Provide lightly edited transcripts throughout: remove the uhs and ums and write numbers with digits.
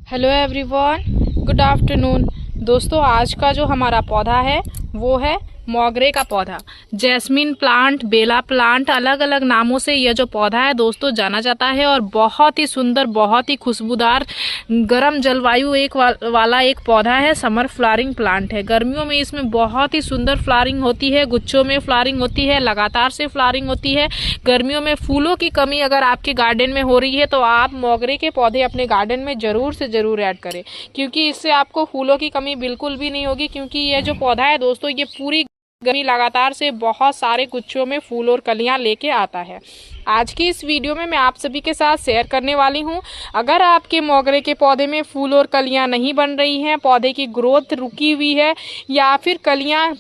Hello everyone, good afternoon. दोस्तों, आज का जो हमारा पौधा है वो है मोगरे का पौधा। जैस्मिन प्लांट, बेला प्लांट, अलग अलग नामों से यह जो पौधा है दोस्तों जाना जाता है और बहुत ही सुंदर, बहुत ही खुशबूदार, गर्म जलवायु वाला एक पौधा है। समर फ्लावरिंग प्लांट है। गर्मियों में इसमें बहुत ही सुंदर फ्लावरिंग होती है, गुच्छों में फ्लावरिंग होती है, लगातार से फ्लावरिंग होती है। गर्मियों में फूलों की कमी अगर आपके गार्डन में हो रही है तो आप मोगरे के पौधे अपने गार्डन में ज़रूर से ज़रूर ऐड करें, क्योंकि इससे आपको फूलों की कमी बिल्कुल भी नहीं होगी। क्योंकि यह जो पौधा है दोस्तों, ये पूरी गर्मी लगातार से बहुत सारे गुच्छों में फूल और कलियां लेके आता है। आज की इस वीडियो में मैं आप सभी के साथ शेयर करने वाली हूं, अगर आपके मोगरे के पौधे में फूल और कलियां नहीं बन रही हैं, पौधे की ग्रोथ रुकी हुई है या फिर कलियां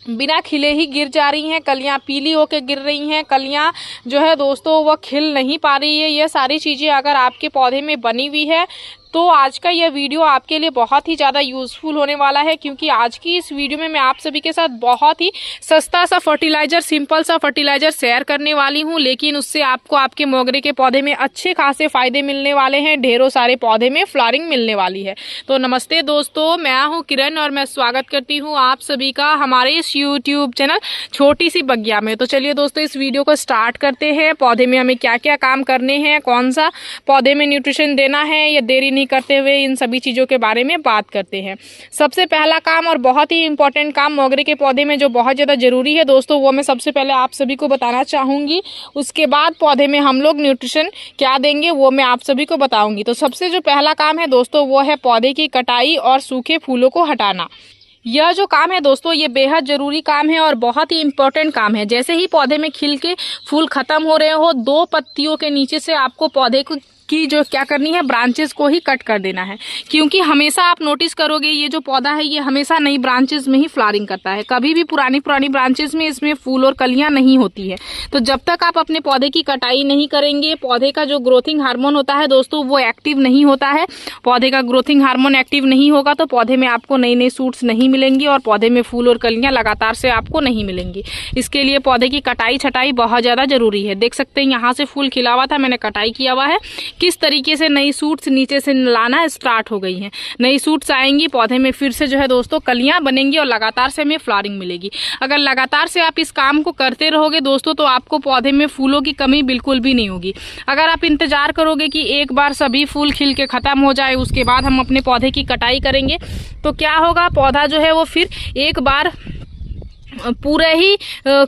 बिना खिले ही गिर जा रही हैं, कलियां पीली होकर गिर रही हैं, कलियां जो है दोस्तों वह खिल नहीं पा रही है, ये सारी चीज़ें अगर आपके पौधे में बनी हुई है तो आज का यह वीडियो आपके लिए बहुत ही ज़्यादा यूज़फुल होने वाला है। क्योंकि आज की इस वीडियो में मैं आप सभी के साथ बहुत ही सस्ता सा फर्टिलाइज़र, सिंपल सा फर्टिलाइज़र शेयर करने वाली हूं, लेकिन उससे आपको आपके मोगरे के पौधे में अच्छे खासे फ़ायदे मिलने वाले हैं, ढेरों सारे पौधे में फ्लावरिंग मिलने वाली है। तो नमस्ते दोस्तों, मैं हूँ किरण और मैं स्वागत करती हूँ आप सभी का हमारे इस यूट्यूब चैनल छोटी सी बगिया में। तो चलिए दोस्तों, इस वीडियो को स्टार्ट करते हैं। पौधे में हमें क्या क्या काम करने हैं, कौन सा पौधे में न्यूट्रिशन देना है, या देरी करते हुए इन सभी चीज़ों के बारे में बात करते हैं। सबसे पहला काम और बहुत ही इंपॉर्टेंट काम मोगरे के पौधे में जो बहुत ज़्यादा ज़रूरी है दोस्तों, वो मैं सबसे पहले आप सभी को बताना चाहूँगी। उसके बाद पौधे में हम लोग न्यूट्रिशन क्या देंगे वो मैं आप सभी को बताऊँगी। तो सबसे जो पहला काम है दोस्तों, वो है पौधे की कटाई और सूखे फूलों को हटाना। यह जो काम है दोस्तों, ये बेहद ज़रूरी काम है और बहुत ही इम्पोर्टेंट काम है। जैसे ही पौधे में खिल के फूल ख़त्म हो रहे हो, 2 पत्तियों के नीचे से आपको पौधे की जो क्या करनी है, ब्रांचेस को ही कट कर देना है। क्योंकि हमेशा आप नोटिस करोगे ये जो पौधा है ये हमेशा नई ब्रांचेस में ही फ्लावरिंग करता है, कभी भी पुरानी ब्रांचेस में इसमें फूल और कलियां नहीं होती है। तो जब तक आप अपने पौधे की कटाई नहीं करेंगे, पौधे का जो ग्रोथिंग हार्मोन होता है दोस्तों वो एक्टिव नहीं होता है। पौधे का ग्रोथिंग हार्मोन एक्टिव नहीं होगा तो पौधे में आपको नई नई सूट्स नहीं मिलेंगी और पौधे में फूल और कलियां लगातार से आपको नहीं मिलेंगी। इसके लिए पौधे की कटाई छटाई बहुत ज़्यादा जरूरी है। देख सकते हैं यहाँ से फूल खिला हुआ था, मैंने कटाई किया हुआ है। किस तरीके से नई सूट्स नीचे से लाना स्टार्ट हो गई हैं। नई सूट्स आएंगी, पौधे में फिर से जो है दोस्तों कलियां बनेंगी और लगातार से हमें फ्लावरिंग मिलेगी। अगर लगातार से आप इस काम को करते रहोगे दोस्तों तो आपको पौधे में फूलों की कमी बिल्कुल भी नहीं होगी। अगर आप इंतजार करोगे कि एक बार सभी फूल खिल के ख़त्म हो जाए उसके बाद हम अपने पौधे की कटाई करेंगे तो क्या होगा, पौधा जो है वो फिर एक बार पूरे ही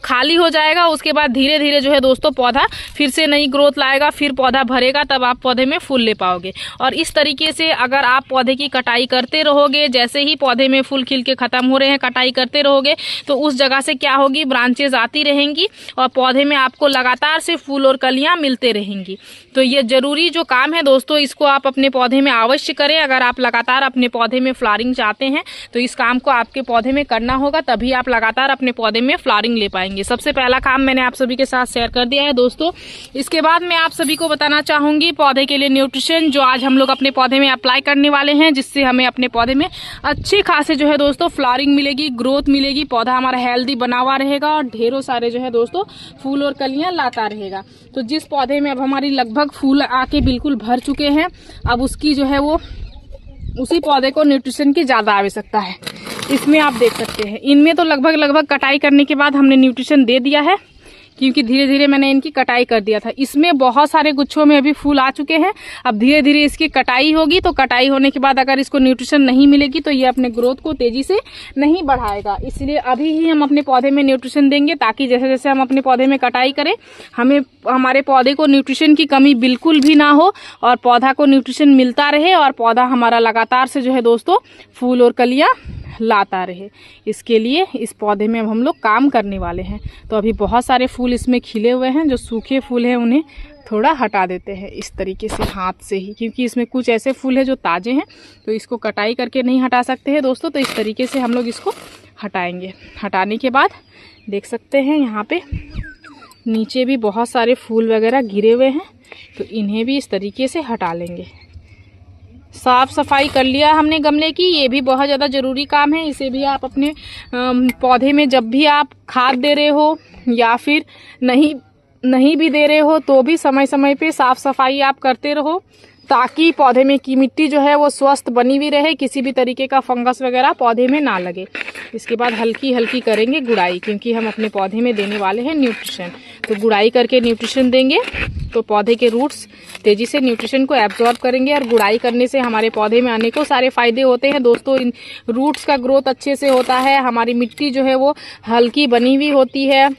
खाली हो जाएगा। उसके बाद धीरे धीरे जो है दोस्तों पौधा फिर से नई ग्रोथ लाएगा, फिर पौधा भरेगा, तब आप पौधे में फूल ले पाओगे। और इस तरीके से अगर आप पौधे की कटाई करते रहोगे, जैसे ही पौधे में फूल खिल के ख़त्म हो रहे हैं कटाई करते रहोगे तो उस जगह से क्या होगी, ब्रांचेज आती रहेंगी और पौधे में आपको लगातार से फूल और कलियाँ मिलते रहेंगी। तो ये ज़रूरी जो काम है दोस्तों, इसको आप अपने पौधे में अवश्य करें। अगर आप लगातार अपने पौधे में फ्लावरिंग चाहते हैं तो इस काम को आपके पौधे में करना होगा, तभी आप लगातार अपने पौधे में फ्लावरिंग ले पाएंगे। सबसे पहला काम मैंने आप सभी के साथ शेयर कर दिया है दोस्तों। इसके बाद मैं आप सभी को बताना चाहूंगी पौधे के लिए न्यूट्रिशन जो आज हम लोग अपने पौधे में अप्लाई करने वाले हैं, जिससे हमें अपने पौधे में अच्छे खासे जो है दोस्तों फ्लावरिंग मिलेगी, ग्रोथ मिलेगी, पौधा हमारा हेल्दी बना हुआ रहेगा और ढेरों सारे जो है दोस्तों फूल और कलियां लाता रहेगा। तो जिस पौधे में अब हमारी लगभग फूल आके बिल्कुल भर चुके हैं, अब उसकी जो है वो उसी पौधे को न्यूट्रिशन की ज़्यादा आवश्यकता है। इसमें आप देख सकते हैं, इनमें तो लगभग कटाई करने के बाद हमने न्यूट्रिशन दे दिया है, क्योंकि धीरे धीरे मैंने इनकी कटाई कर दिया था। इसमें बहुत सारे गुच्छों में अभी फूल आ चुके हैं। अब धीरे धीरे इसकी कटाई होगी, तो कटाई होने के बाद अगर इसको न्यूट्रिशन नहीं मिलेगी तो ये अपने ग्रोथ को तेजी से नहीं बढ़ाएगा। इसलिए अभी ही हम अपने पौधे में न्यूट्रिशन देंगे, ताकि जैसे जैसे हम अपने पौधे में कटाई करें हमें हमारे पौधे को न्यूट्रिशन की कमी बिल्कुल भी ना हो और पौधा को न्यूट्रिशन मिलता रहे और पौधा हमारा लगातार से जो है दोस्तों फूल और कलियाँ लाता रहे। इसके लिए इस पौधे में अब हम लोग काम करने वाले हैं। तो अभी बहुत सारे फूल इसमें खिले हुए हैं, जो सूखे फूल हैं उन्हें थोड़ा हटा देते हैं इस तरीके से हाथ से ही, क्योंकि इसमें कुछ ऐसे फूल हैं जो ताज़े हैं तो इसको कटाई करके नहीं हटा सकते हैं दोस्तों। तो इस तरीके से हम लोग इसको हटाएंगे। हटाने के बाद देख सकते हैं यहाँ पे नीचे भी बहुत सारे फूल वगैरह गिरे हुए हैं, तो इन्हें भी इस तरीके से हटा लेंगे। साफ सफाई कर लिया हमने गमले की, ये भी बहुत ज़्यादा ज़रूरी काम है। इसे भी आप अपने पौधे में जब भी आप खाद दे रहे हो या फिर नहीं भी दे रहे हो तो भी समय समय पे साफ सफाई आप करते रहो, ताकि पौधे में की मिट्टी जो है वो स्वस्थ बनी हुई रहे, किसी भी तरीके का फंगस वगैरह पौधे में ना लगे। इसके बाद हल्की हल्की करेंगे गुड़ाई, क्योंकि हम अपने पौधे में देने वाले हैं न्यूट्रिशन। तो गुड़ाई करके न्यूट्रिशन देंगे तो पौधे के रूट्स तेजी से न्यूट्रिशन को एब्जॉर्ब करेंगे, और गुड़ाई करने से हमारे पौधे में अनेकों सारे फायदे होते हैं दोस्तों। इन रूट्स का ग्रोथ अच्छे से होता है, हमारी मिट्टी जो है वो हल्की बनी हुई होती है।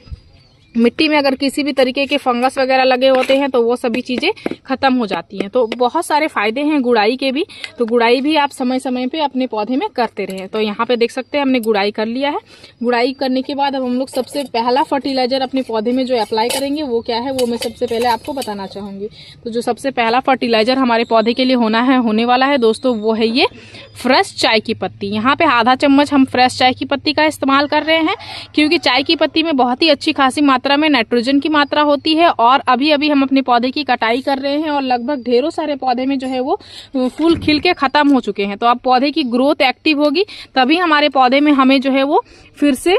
मिट्टी में अगर किसी भी तरीके के फंगस वगैरह लगे होते हैं तो वो सभी चीज़ें खत्म हो जाती हैं। तो बहुत सारे फायदे हैं गुड़ाई के भी। तो गुड़ाई भी आप समय समय पे अपने पौधे में करते रहें। तो यहाँ पे देख सकते हैं हमने गुड़ाई कर लिया है। गुड़ाई करने के बाद अब हम लोग सबसे पहला फर्टिलाइजर अपने पौधे में जो अप्लाई करेंगे वो क्या है, वो मैं सबसे पहले आपको बताना चाहूँगी। तो जो सबसे पहला फर्टिलाइजर हमारे पौधे के लिए होने वाला है दोस्तों, वो है ये फ्रेश चाय की पत्ती। यहाँ पे आधा चम्मच हम फ्रेश चाय की पत्ती का इस्तेमाल कर रहे हैं, क्योंकि चाय की पत्ती में बहुत ही अच्छी खासी मात्रा में नाइट्रोजन की मात्रा होती है। और अभी अभी हम अपने पौधे की कटाई कर रहे हैं और लगभग ढेरों सारे पौधे में जो है वो फूल खिल के खत्म हो चुके हैं। तो अब पौधे की ग्रोथ एक्टिव होगी, तभी हमारे पौधे में हमें जो है वो फिर से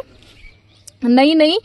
नई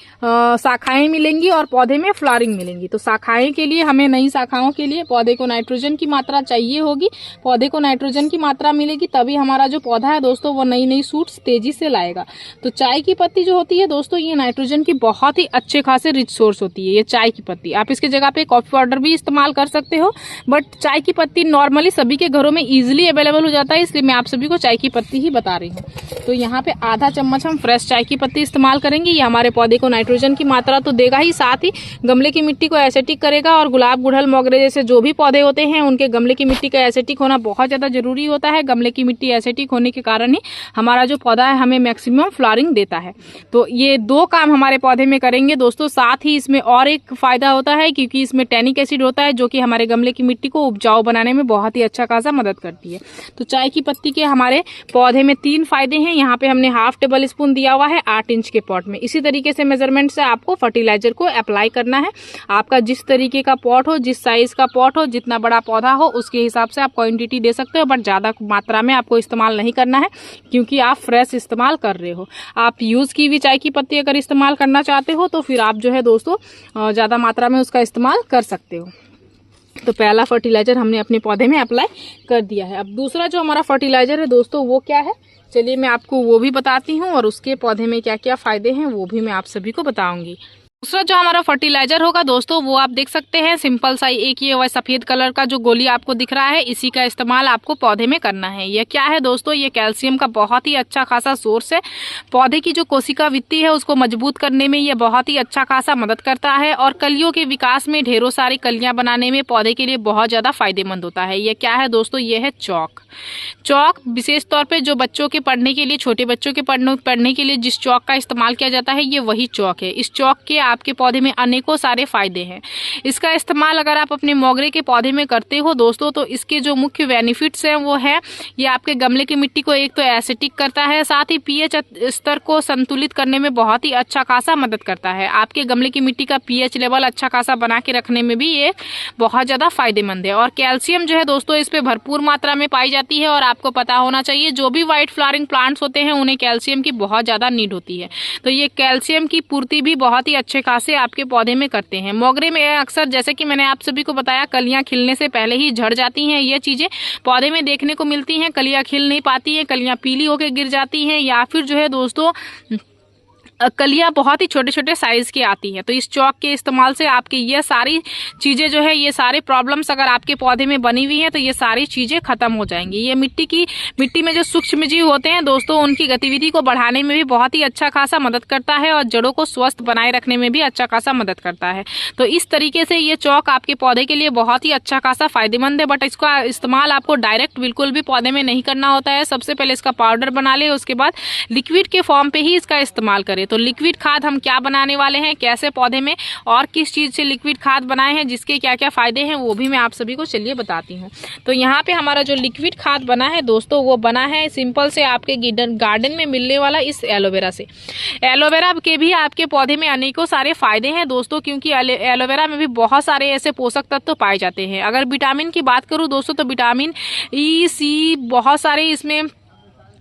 शाखाएं मिलेंगी और पौधे में फ्लावरिंग मिलेंगी। तो शाखाएं के लिए हमें, नई शाखाओं के लिए पौधे को नाइट्रोजन की मात्रा चाहिए होगी। पौधे को नाइट्रोजन की मात्रा मिलेगी तभी हमारा जो पौधा है दोस्तों वो नई शूट्स तेजी से लाएगा। तो चाय की पत्ती जो होती है दोस्तों, ये नाइट्रोजन की बहुत ही अच्छे खासे रिच सोर्स होती है ये चाय की पत्ती। आप इसके जगह पे कॉफी पाउडर भी इस्तेमाल कर सकते हो, बट चाय की पत्ती नॉर्मली सभी के घरों में ईजिली अवेलेबल हो जाता है, इसलिए मैं आप सभी को चाय की पत्ती ही बता रही हूँ। तो यहाँ पे आधा चम्मच हम फ्रेश चाय की पत्ती इस्तेमाल करेंगे। हमारे पौधे को नाइट्रोजन की मात्रा तो देगा ही, साथ ही गमले की मिट्टी को एसिटिक करेगा। और गुलाब, गुड़हल, मोगरे जैसे जो भी पौधे होते हैं उनके गमले की मिट्टी का एसिटिक होना बहुत ज़्यादा जरूरी होता है। गमले की मिट्टी एसिटिक होने के कारण ही हमारा जो पौधा है हमें मैक्सिमम फ्लावरिंग देता है। तो ये दो काम हमारे पौधे में करेंगे दोस्तों। साथ ही इसमें और एक फायदा होता है, क्योंकि इसमें टैनिक एसिड होता है जो कि हमारे गमले की मिट्टी को उपजाऊ बनाने में बहुत ही अच्छा खासा मदद करती है। तो चाय की पत्ती के हमारे पौधे में 3 फायदे हैं। यहाँ पे हमने हाफ टेबल स्पून दिया हुआ है 8 इंच के पॉट में। इसी तरीके से मेजरमेंट से आपको फर्टिलाइजर को अप्लाई करना है। आपका जिस तरीके का पॉट हो, जिस साइज का पॉट हो, जितना बड़ा पौधा हो, उसके हिसाब से आप क्वांटिटी दे सकते हो, बट ज़्यादा मात्रा में आपको इस्तेमाल नहीं करना है, क्योंकि आप फ्रेश इस्तेमाल कर रहे हो। आप यूज़ की हुई चाय की पत्ती अगर इस्तेमाल करना चाहते हो तो फिर आप जो है दोस्तों ज़्यादा मात्रा में उसका इस्तेमाल कर सकते हो। तो पहला फर्टिलाइजर हमने अपने पौधे में अप्लाई कर दिया है। अब दूसरा जो हमारा फर्टिलाइजर है दोस्तों वो क्या है, चलिए मैं आपको वो भी बताती हूँ, और उसके पौधे में क्या क्या फायदे हैं वो भी मैं आप सभी को बताऊंगी। दूसरा जो हमारा फर्टिलाइजर होगा दोस्तों, वो आप देख सकते हैं सिंपल सा एक ये सफेद कलर का जो गोली आपको दिख रहा है, इसी का इस्तेमाल आपको पौधे में करना है। ये क्या है दोस्तों, ये कैल्शियम का बहुत ही अच्छा खासा सोर्स है। पौधे की जो कोशिका भित्ति है उसको मजबूत करने में ये बहुत ही अच्छा खासा मदद करता है, और कलियों के विकास में, ढेरों सारी कलियां बनाने में पौधे के लिए बहुत ज्यादा फायदेमंद होता है। ये क्या है दोस्तों, ये है चौक। चौक विशेष तौर पर जो बच्चों के पढ़ने के लिए, छोटे बच्चों के पढ़ने के लिए जिस चौक का इस्तेमाल किया जाता है, ये वही चौक है। इस चौक के आपके पौधे में अनेकों सारे फायदे हैं। इसका इस्तेमाल अगर आप अपने मोगरे के पौधे में करते हो दोस्तों, तो इसके जो मुख्य बेनिफिट्स हैं वो है, ये आपके गमले की मिट्टी को एक तो एसिटिक करता है, साथ ही पीएच स्तर को संतुलित करने में बहुत ही अच्छा खासा मदद करता है। आपके गमले की मिट्टी का पीएच लेवल अच्छा खासा बना के रखने में भी ये बहुत ज़्यादा फायदेमंद है। और कैल्शियम जो है दोस्तों इस पर भरपूर मात्रा में पाई जाती है, और आपको पता होना चाहिए जो भी व्हाइट फ्लावरिंग प्लांट्स होते हैं उन्हें कैल्शियम की बहुत ज़्यादा नीड होती है। तो ये कैल्शियम की पूर्ति भी बहुत ही अच्छे खासे आपके पौधे में करते हैं। मोगरे में अक्सर, जैसे कि मैंने आप सभी को बताया, कलियां खिलने से पहले ही झड़ जाती हैं। ये चीजें पौधे में देखने को मिलती हैं। कलियां खिल नहीं पाती हैं, कलियां पीली होकर गिर जाती हैं, या फिर जो है दोस्तों कलियां बहुत ही छोटे छोटे साइज की आती हैं। तो इस चौक के इस्तेमाल से आपकी ये सारी चीज़ें जो है, ये सारे प्रॉब्लम्स अगर आपके पौधे में बनी हुई हैं तो ये सारी चीज़ें खत्म हो जाएंगी। ये मिट्टी में जो सूक्ष्म जीव होते हैं दोस्तों, उनकी गतिविधि को बढ़ाने में भी बहुत ही अच्छा खासा मदद करता है, और जड़ों को स्वस्थ बनाए रखने में भी अच्छा खासा मदद करता है। तो इस तरीके से ये चौक आपके पौधे के लिए बहुत ही अच्छा खासा फायदेमंद है। बट इसका इस्तेमाल आपको डायरेक्ट बिल्कुल भी पौधे में नहीं करना होता है। सबसे पहले इसका पाउडर बना ले, उसके बाद लिक्विड के फॉर्म पे ही इसका इस्तेमाल करें। तो लिक्विड खाद हम क्या बनाने वाले हैं, कैसे पौधे में और किस चीज से लिक्विड खाद बनाए हैं, जिसके क्या क्या फायदे हैं, वो भी मैं आप सभी को चलिए बताती हूँ। तो यहाँ पे हमारा जो लिक्विड खाद बना है दोस्तों, वो बना है सिंपल से आपके गार्डन में मिलने वाला इस एलोवेरा से। एलोवेरा के भी आपके पौधे में अनेकों सारे फायदे हैं दोस्तों, क्योंकि एलोवेरा में भी बहुत सारे ऐसे पोषक तत्व पाए जाते हैं। अगर विटामिन की बात करूँ दोस्तों, तो विटामिन ई, सी, बहुत सारे इसमें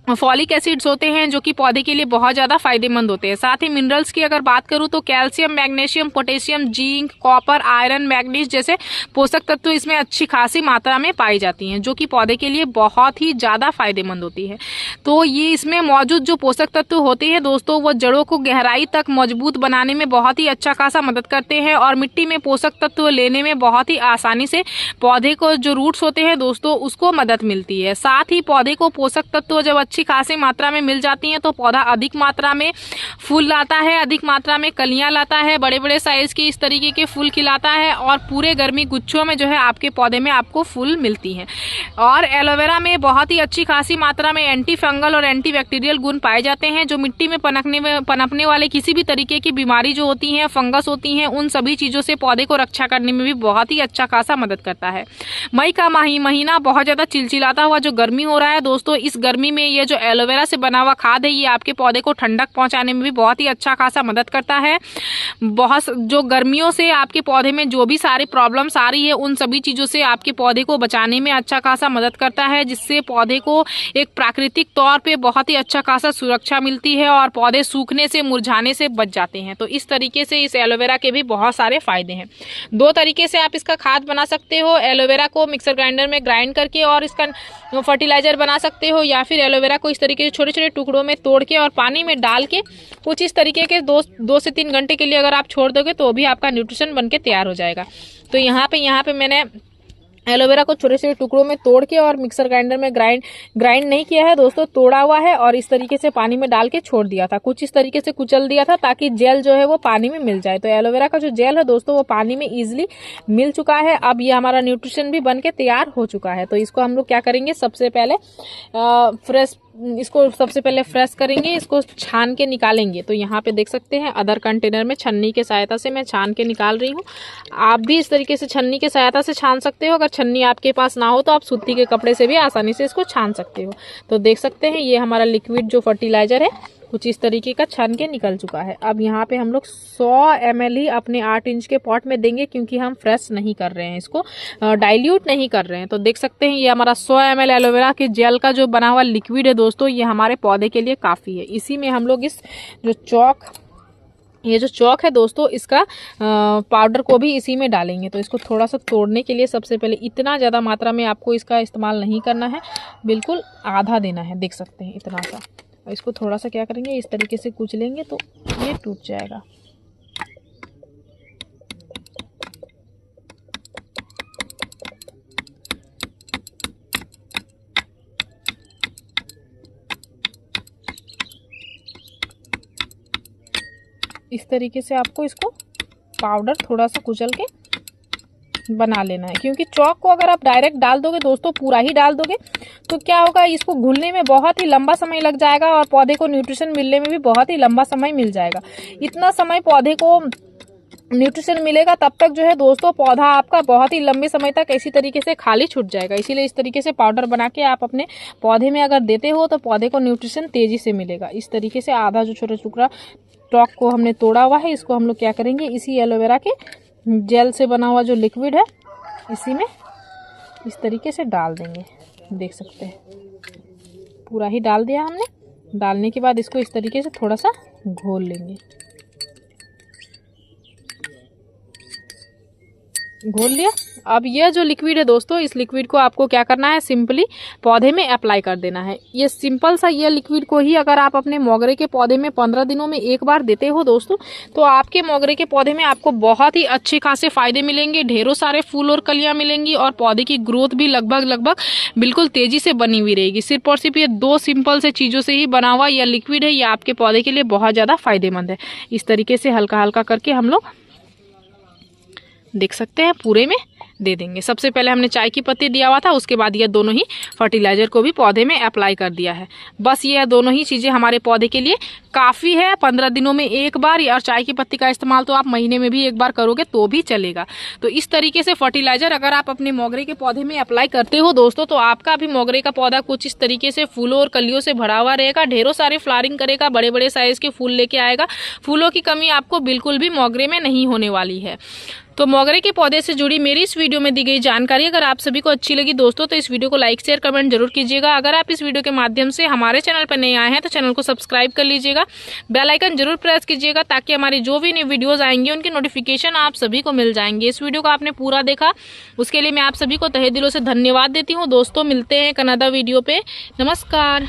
फॉलिक एसिड्स होते हैं जो कि पौधे के लिए बहुत ज़्यादा फायदेमंद होते हैं। साथ ही मिनरल्स की अगर बात करूं तो calcium, magnesium, potassium, zinc, copper, iron, manganese जैसे पोषक तत्व इसमें अच्छी खासी मात्रा में पाई जाती हैं जो कि पौधे के लिए बहुत ही ज़्यादा फायदेमंद होती है। तो ये इसमें मौजूद जो पोषक तत्व होते हैं दोस्तों वो जड़ों को गहराई तक मजबूत बनाने में बहुत ही अच्छा खासा मदद करते हैं और मिट्टी में पोषक तत्व लेने में बहुत ही आसानी से पौधे को जो रूट्स होते हैं दोस्तों उसको मदद मिलती है। साथ ही पौधे को पोषक तत्व जब अच्छी खासी मात्रा में मिल जाती हैं तो पौधा अधिक मात्रा में फूल लाता है, अधिक मात्रा में कलियां लाता है, बड़े बड़े साइज के इस तरीके के फूल खिलाता है और पूरे गर्मी गुच्छों में जो है आपके पौधे में आपको फूल मिलती हैं। और एलोवेरा में बहुत ही अच्छी खासी मात्रा में एंटी फंगल और एंटी बैक्टीरियल गुण पाए जाते हैं जो मिट्टी में पनपने वाले किसी भी तरीके की बीमारी जो होती है, फंगस होती हैं, उन सभी चीज़ों से पौधे को रक्षा करने में भी बहुत ही अच्छा खासा मदद करता है। मई का महीना बहुत ज़्यादा चिलचिलाता हुआ जो गर्मी हो रहा है दोस्तों, इस गर्मी में ये जो एलोवेरा से बना हुआ खाद है ये आपके पौधे को ठंडक पहुंचाने में भी बहुत ही अच्छा खासा मदद करता है। बहुत जो गर्मियों से आपके पौधे में जो भी सारी प्रॉब्लम्स आ रही है उन सभी चीज़ों से आपके पौधे को बचाने में अच्छा खासा मदद करता है, जिससे पौधे को एक प्राकृतिक तौर पे बहुत ही अच्छा खासा सुरक्षा मिलती है और पौधे सूखने से, मुरझाने से बच जाते हैं। तो इस तरीके से इस एलोवेरा के भी बहुत सारे फायदे हैं। दो तरीके से आप इसका खाद बना सकते हो, एलोवेरा को मिक्सर ग्राइंडर में ग्राइंड करके और इसका फर्टिलाइजर बना सकते हो, या फिर एलोवेरा को इस तरीके से छोटे छोटे टुकड़ों में तोड़ के और पानी में डाल के कुछ इस तरीके के 2 से 3 घंटे के लिए अगर आप छोड़ दोगे तो भी आपका न्यूट्रिशन बन के तैयार हो जाएगा। तो यहाँ पे मैंने एलोवेरा को छोटे छोटे टुकड़ों में तोड़ के और मिक्सर ग्राइंडर में ग्राइंड नहीं किया है दोस्तों, तोड़ा हुआ है और इस तरीके से पानी में डाल के छोड़ दिया था, कुछ इस तरीके से कुचल दिया था ताकि जेल जो है वो पानी में मिल जाए। तो एलोवेरा का जो जेल है दोस्तों वो पानी में इजीली मिल चुका है। अब ये हमारा न्यूट्रिशन भी बन के तैयार हो चुका है। तो इसको हम लोग क्या करेंगे, सबसे पहले फ्रेश करेंगे, इसको छान के निकालेंगे। तो यहाँ पे देख सकते हैं अदर कंटेनर में छन्नी के सहायता से मैं छान के निकाल रही हूँ। आप भी इस तरीके से छन्नी के सहायता से छान सकते हो। अगर छन्नी आपके पास ना हो तो आप सूती के कपड़े से भी आसानी से इसको छान सकते हो। तो देख सकते हैं ये हमारा लिक्विड जो फर्टिलाइजर है कुछ इस तरीके का छान के निकल चुका है। अब यहाँ पे हम लोग 100 ml ही अपने 8 इंच के पॉट में देंगे क्योंकि हम फ्रेश नहीं कर रहे हैं, इसको डाइल्यूट नहीं कर रहे हैं। तो देख सकते हैं ये हमारा 100 ml एलोवेरा के जेल का जो बना हुआ लिक्विड है दोस्तों, ये हमारे पौधे के लिए काफ़ी है। इसी में हम लोग इस जो चौक है दोस्तों इसका पाउडर को भी इसी में डालेंगे। तो इसको थोड़ा सा तोड़ने के लिए सबसे पहले इतना ज़्यादा मात्रा में आपको इसका इस्तेमाल नहीं करना है, बिल्कुल आधा देना है, देख सकते हैं इतना सा। इसको थोड़ा सा क्या करेंगे, इस तरीके से कुचलेंगे तो ये टूट जाएगा। इस तरीके से आपको इसको पाउडर थोड़ा सा कुचल के बना लेना है, क्योंकि चौक को अगर आप डायरेक्ट डाल दोगे दोस्तों, पूरा ही डाल दोगे तो क्या होगा, इसको घुलने में बहुत ही लंबा समय लग जाएगा और पौधे को न्यूट्रिशन मिलने में भी बहुत ही लंबा समय मिल जाएगा। इतना समय पौधे को न्यूट्रिशन मिलेगा तब तक जो है दोस्तों पौधा आपका बहुत ही लंबे समय तक इसी तरीके से खाली छूट जाएगा। इसीलिए इस तरीके से पाउडर बना के आप अपने पौधे में अगर देते हो तो पौधे को न्यूट्रिशन तेजी से मिलेगा। इस तरीके से आधा जो छोटा टुकड़ा टॉक को हमने तोड़ा हुआ है, इसको हम लोग क्या करेंगे, इसी एलोवेरा के जेल से बना हुआ जो लिक्विड है इसी में इस तरीके से डाल देंगे। देख सकते हैं पूरा ही डाल दिया हमने। डालने के बाद इसको इस तरीके से थोड़ा सा घोल लेंगे। घोल लिया। अब यह जो लिक्विड है दोस्तों, इस लिक्विड को आपको क्या करना है, सिंपली पौधे में अप्लाई कर देना है। ये सिंपल सा ये लिक्विड को ही अगर आप अपने मोगरे के पौधे में 15 दिनों में एक बार देते हो दोस्तों, तो आपके मोगरे के पौधे में आपको बहुत ही अच्छे खासे फायदे मिलेंगे, ढेरों सारे फूल और कलियां मिलेंगी और पौधे की ग्रोथ भी लगभग बिल्कुल तेजी से बनी हुई रहेगी। सिर्फ और सिर्फ ये 2 सिंपल से चीज़ों से ही बना हुआ यह लिक्विड है, ये आपके पौधे के लिए बहुत ज़्यादा फायदेमंद है। इस तरीके से हल्का हल्का करके हम लोग देख सकते हैं पूरे में दे देंगे। सबसे पहले हमने चाय की पत्ती दिया हुआ था, उसके बाद ये दोनों ही फर्टिलाइजर को भी पौधे में अप्लाई कर दिया है। बस ये दोनों ही चीज़ें हमारे पौधे के लिए काफ़ी है। 15 दिनों में एक बार, और चाय की पत्ती का इस्तेमाल तो आप महीने में भी एक बार करोगे तो भी चलेगा। तो इस तरीके से फर्टिलाइजर अगर आप अपने मोगरे के पौधे में अप्लाई करते हो दोस्तों, तो आपका भी मोगरे का पौधा कुछ इस तरीके से फूलों और कलियों से भरा हुआ रहेगा, ढेरों सारे फ्लावरिंग करेगा, बड़े बड़े साइज के फूल लेके आएगा। फूलों की कमी आपको बिल्कुल भी मोगरे में नहीं होने वाली है। तो मोगरे के पौधे से जुड़ी मेरी इस वीडियो में दी गई जानकारी अगर आप सभी को अच्छी लगी दोस्तों तो इस वीडियो को लाइक शेयर कमेंट जरूर कीजिएगा। अगर आप इस वीडियो के माध्यम से हमारे चैनल पर नए आए हैं तो चैनल को सब्सक्राइब कर लीजिएगा, बेल आइकन जरूर प्रेस कीजिएगा ताकि हमारी जो भी नई वीडियोज आएंगी उनकी नोटिफिकेशन आप सभी को मिल जाएंगे। इस वीडियो को आपने पूरा देखा उसके लिए मैं आप सभी को तहे दिलों से धन्यवाद देती हूँ। दोस्तों मिलते हैं एक अनदर वीडियो पे। नमस्कार।